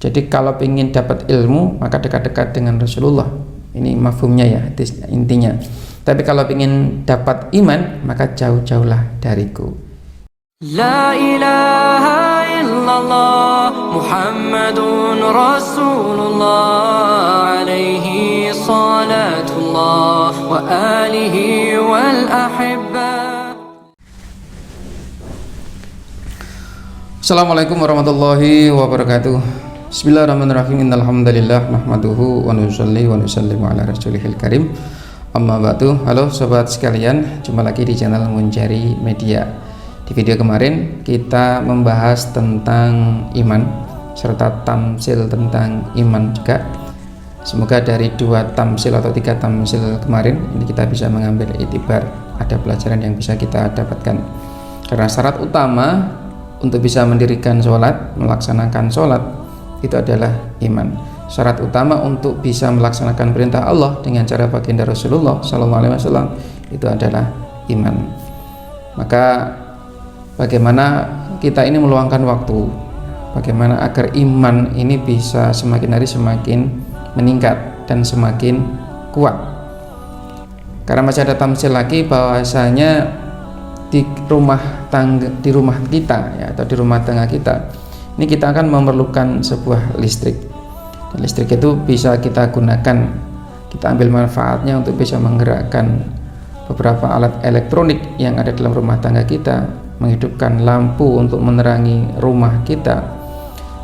Jadi kalau ingin dapat ilmu maka dekat-dekat dengan Rasulullah. Ini mafhumnya ya, intinya. Tapi kalau ingin dapat iman maka jauh-jauhlah dariku. La ilaha illallah Muhammadun Rasulullah alaihi salatullah wa alihi wal ahibba. Assalamualaikum warahmatullahi wabarakatuh. Bismillahirrahmanirrahim. Innalhamdulillah nahmaduhu wa nusalli wa nusallimu ala rasulihil karim. Amma ba'du. Halo sobat sekalian, jumpa lagi di channel Munjari Media. Di video kemarin kita membahas tentang iman serta tamsil tentang iman juga. Semoga dari 2 tamsil atau 3 tamsil kemarin ini kita bisa mengambil iktibar, ada pelajaran yang bisa kita dapatkan. Karena syarat utama untuk bisa mendirikan sholat, melaksanakan sholat itu adalah iman. Syarat utama untuk bisa melaksanakan perintah Allah dengan cara baginda Rasulullah SAW itu adalah iman. Maka bagaimana kita ini meluangkan waktu, bagaimana agar iman ini bisa semakin hari semakin meningkat dan semakin kuat. Karena masih ada tamsil lagi bahwasanya di rumah kita ya, atau di rumah tangga kita ini kita akan memerlukan sebuah listrik. Dan listrik itu bisa kita gunakan, kita ambil manfaatnya untuk bisa menggerakkan beberapa alat elektronik yang ada dalam rumah tangga kita, menghidupkan lampu untuk menerangi rumah kita,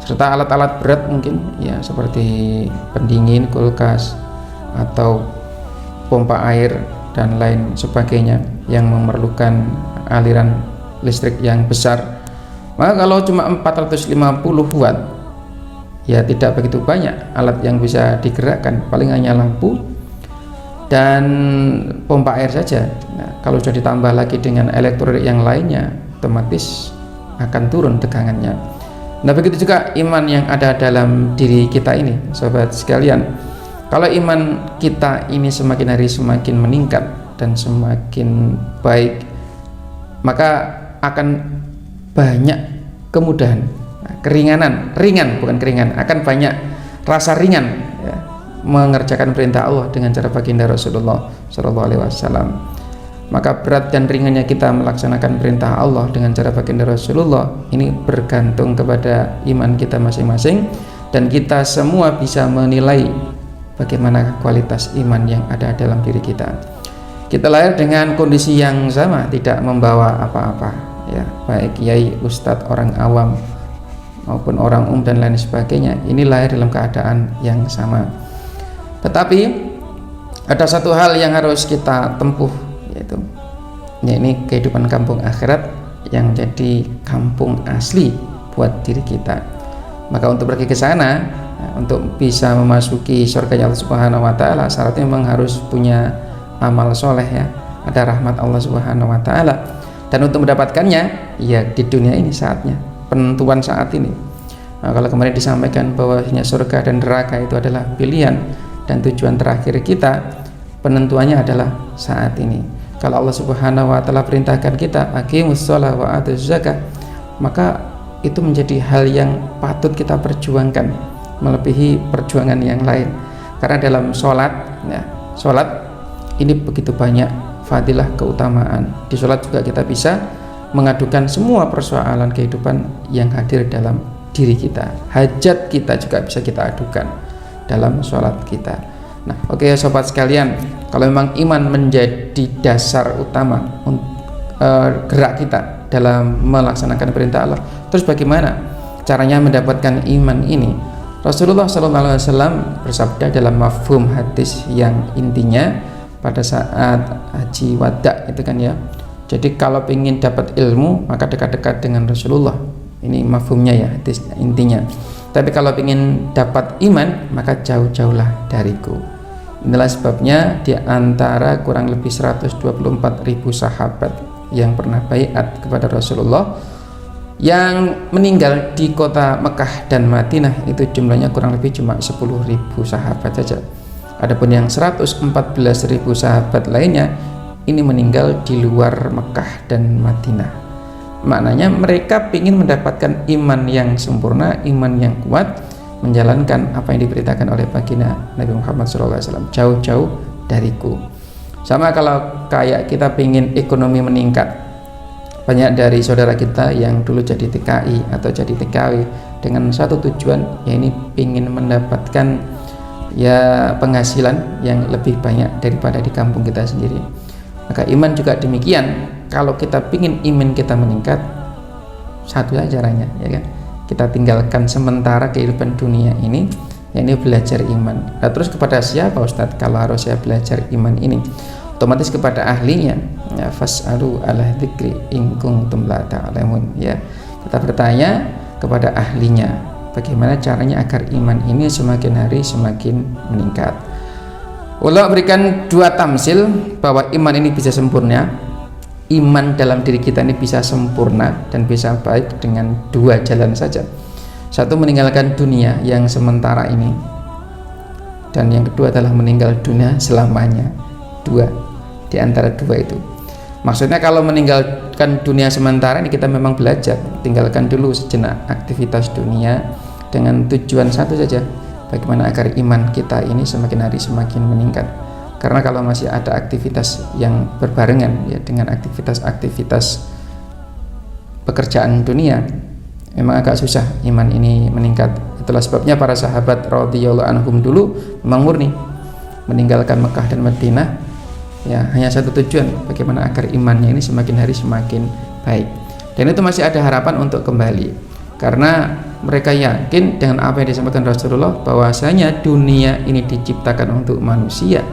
serta alat-alat berat mungkin ya seperti pendingin, kulkas atau pompa air dan lain sebagainya yang memerlukan aliran listrik yang besar. Maka kalau cuma 450 watt ya tidak begitu banyak alat yang bisa digerakkan, paling hanya lampu dan pompa air saja. Nah, kalau sudah ditambah lagi dengan elektronik yang lainnya, otomatis akan turun tegangannya. Nah, begitu juga iman yang ada dalam diri kita ini, sobat sekalian. Kalau iman kita ini semakin hari semakin meningkat dan semakin baik, maka akan banyak kemudahan, akan banyak rasa ringan ya, mengerjakan perintah Allah dengan cara baginda Rasulullah SAW. Maka berat dan ringannya kita melaksanakan perintah Allah dengan cara baginda Rasulullah ini bergantung kepada iman kita masing-masing, dan kita semua bisa menilai bagaimana kualitas iman yang ada dalam diri kita. Kita lahir dengan kondisi yang sama, tidak membawa apa-apa ya, baik kiai, ustadz, orang awam maupun orang dan lain sebagainya, ini lahir dalam keadaan yang sama. Tetapi ada satu hal yang harus kita tempuh, yaitu ini kehidupan kampung akhirat yang jadi kampung asli buat diri kita. Maka untuk pergi ke sana, untuk bisa memasuki surga Allah Subhanahu wa taala, syaratnya memang harus punya amal soleh ya, ada rahmat Allah Subhanahu wa taala. Dan untuk mendapatkannya ya di dunia ini saatnya, penentuan saat ini. Nah, kalau kemarin disampaikan bahwasanya surga dan neraka itu adalah pilihan dan tujuan terakhir kita, penentuannya adalah saat ini. Kalau Allah Subhanahu wa taala perintahkan kita aqimus shalah wa atuz zakah, maka itu menjadi hal yang patut kita perjuangkan melebihi perjuangan yang lain. Karena dalam sholat ya, sholat ini begitu banyak fadilah, keutamaan. Di sholat juga kita bisa mengadukan semua persoalan kehidupan yang hadir dalam diri kita. Hajat kita juga bisa kita adukan dalam sholat kita. Nah, oke sobat sekalian, kalau memang iman menjadi dasar utama gerak kita dalam melaksanakan perintah Allah, terus bagaimana caranya mendapatkan iman ini? Rasulullah SAW bersabda dalam mafhum hadis yang intinya pada saat haji wada itu kan ya. Jadi kalau ingin dapat ilmu maka dekat-dekat dengan Rasulullah. Ini mafhumnya ya, hadis intinya. Tapi kalau ingin dapat iman maka jauh-jauhlah dariku. Inilah sebabnya di antara kurang lebih 124.000 sahabat yang pernah baiat kepada Rasulullah, yang meninggal di kota Mekah dan Madinah itu jumlahnya kurang lebih cuma 10.000 sahabat saja. Adapun yang 114.000 sahabat lainnya ini meninggal di luar Mekah dan Madinah. Maknanya mereka ingin mendapatkan iman yang sempurna, iman yang kuat, menjalankan apa yang diberitakan oleh baginda Nabi Muhammad SAW, jauh-jauh dariku. Sama kalau kayak kita pingin ekonomi meningkat, banyak dari saudara kita yang dulu jadi TKI atau jadi TKW dengan satu tujuan, ya ini pingin mendapatkan ya penghasilan yang lebih banyak daripada di kampung kita sendiri. Maka iman juga demikian. Kalau kita pingin iman kita meningkat, satu saja caranya, ya kan? Kita tinggalkan sementara kehidupan dunia ini, ya ini belajar iman. Nah, terus kepada siapa Ustadz kalau harus saya belajar iman ini? Otomatis kepada ahlinya. Ya, fas'alu ala dzikri in kuntum la ta'lamun. Ya, kita bertanya kepada ahlinya, bagaimana caranya agar iman ini semakin hari semakin meningkat. Ulama berikan dua tamsil bahwa iman ini bisa sempurna. Iman dalam diri kita ini bisa sempurna dan bisa baik dengan dua jalan saja. Satu, meninggalkan dunia yang sementara ini, dan yang kedua adalah meninggal dunia selamanya. Dua di antara dua itu. Maksudnya kalau meninggalkan dunia sementara ini, kita memang belajar tinggalkan dulu sejenak aktivitas dunia dengan tujuan satu saja, bagaimana agar iman kita ini semakin hari semakin meningkat. Karena kalau masih ada aktivitas yang berbarengan ya dengan aktivitas pekerjaan dunia, memang agak susah iman ini meningkat. Itulah sebabnya para sahabat radhiyallahu anhum dulu memang murni meninggalkan Mekah dan Madinah ya hanya satu tujuan, bagaimana agar imannya ini semakin hari semakin baik. Dan itu masih ada harapan untuk kembali, karena mereka yakin dengan apa yang disampaikan Rasulullah bahwasanya dunia ini diciptakan untuk manusia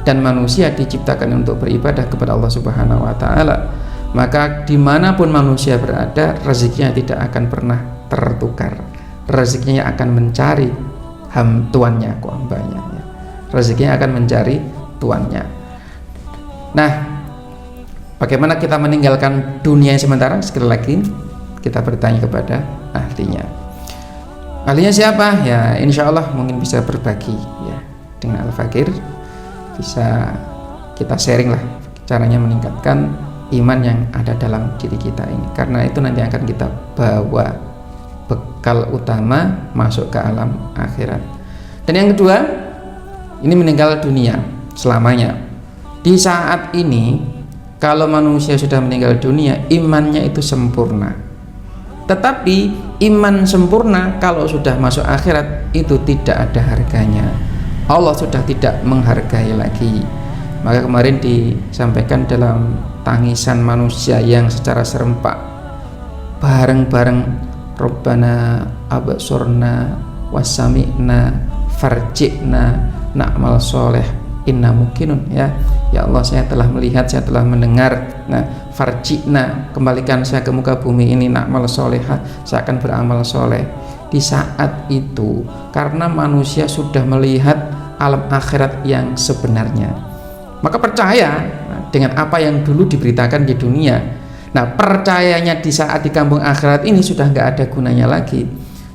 dan manusia diciptakan untuk beribadah kepada Allah Subhanahu wa Ta'ala. Maka dimanapun manusia berada, rezekinya tidak akan pernah tertukar. Rezekinya akan mencari tuannya, hambanya ya. Rezekinya akan mencari tuannya. Nah, bagaimana kita meninggalkan dunia yang sementara? Sekali lagi kita bertanya kepada ahlinya. Ahlinya siapa? Ya, insya Allah mungkin bisa berbagi ya dengan Al-Fakir. Bisa kita sharing lah caranya meningkatkan iman yang ada dalam diri kita ini, karena itu nanti akan kita bawa bekal utama masuk ke alam akhirat. Dan yang kedua, ini meninggal dunia selamanya. Di saat ini kalau manusia sudah meninggal dunia, imannya itu sempurna. Tetapi iman sempurna kalau sudah masuk akhirat itu tidak ada harganya. Allah sudah tidak menghargai lagi. Maka kemarin disampaikan dalam tangisan manusia yang secara serempak bareng-bareng, Rabbana absurna wasami'na farji'na na'mal soleh inna mukinun. Ya Allah, saya telah melihat, saya telah mendengar. Nah, farji'na, kembalikan saya ke muka bumi ini, na'mal solehah, saya akan beramal soleh. Di saat itu, karena manusia sudah melihat alam akhirat yang sebenarnya, maka percaya dengan apa yang dulu diberitakan di dunia. Nah, percayanya di saat di kampung akhirat ini sudah nggak ada gunanya lagi.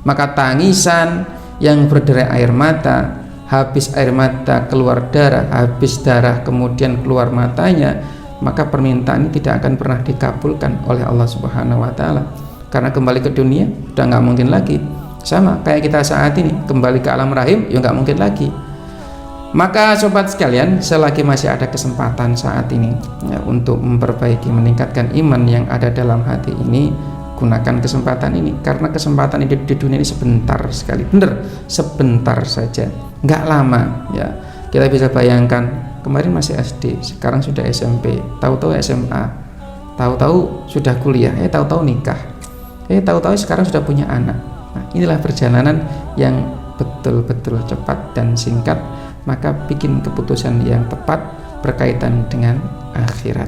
Maka tangisan yang berderai air mata, habis air mata keluar darah, habis darah kemudian keluar matanya, maka permintaan ini tidak akan pernah dikabulkan oleh Allah Subhanahu wa Ta'ala. Karena kembali ke dunia udah nggak mungkin lagi. Sama kayak kita saat ini kembali ke alam rahim ya nggak mungkin lagi. Maka sobat sekalian, selagi masih ada kesempatan saat ini ya, untuk memperbaiki, meningkatkan iman yang ada dalam hati ini, gunakan kesempatan ini, karena kesempatan hidup di dunia ini sebentar sekali, bener sebentar saja, nggak lama ya. Kita bisa bayangkan kemarin masih SD, sekarang sudah SMP, tahu-tahu SMA, tahu-tahu sudah kuliah, tahu-tahu nikah, tahu-tahu sekarang sudah punya anak. Nah, inilah perjalanan yang betul-betul cepat dan singkat. Maka bikin keputusan yang tepat berkaitan dengan akhirat.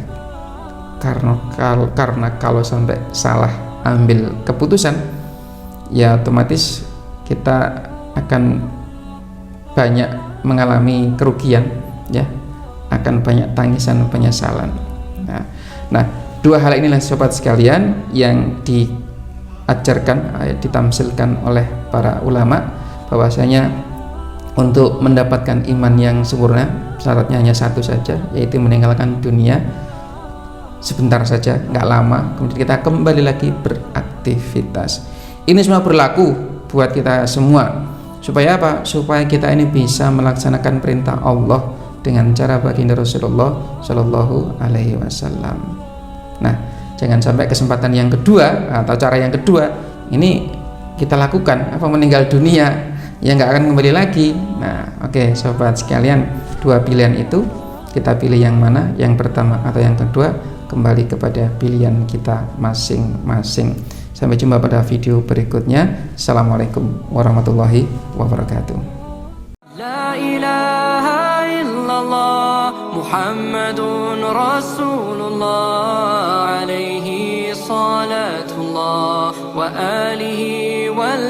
Karena kalau sampai salah ambil keputusan, ya otomatis kita akan banyak mengalami kerugian, ya, akan banyak tangisan penyesalan. Nah, dua hal inilah sobat sekalian yang diajarkan, ditamsilkan oleh para ulama, bahwasanya untuk mendapatkan iman yang sempurna syaratnya hanya satu saja, yaitu meninggalkan dunia sebentar saja, nggak lama, kemudian kita kembali lagi beraktivitas. Ini semua berlaku buat kita semua. Supaya apa? Supaya kita ini bisa melaksanakan perintah Allah dengan cara baginda Rasulullah Shallallahu Alaihi Wasallam. Nah, jangan sampai kesempatan yang kedua atau cara yang kedua ini kita lakukan apa meninggal dunia yang nggak akan kembali lagi. Nah, oke, sobat sekalian, dua pilihan itu kita pilih yang mana? Yang pertama atau yang kedua? Kembali kepada pilihan kita masing-masing. Sampai jumpa pada video berikutnya. Assalamualaikum warahmatullahi wabarakatuh. La ilaha illallah Muhammadun Rasulullah alaihi salatullah wa alihi wal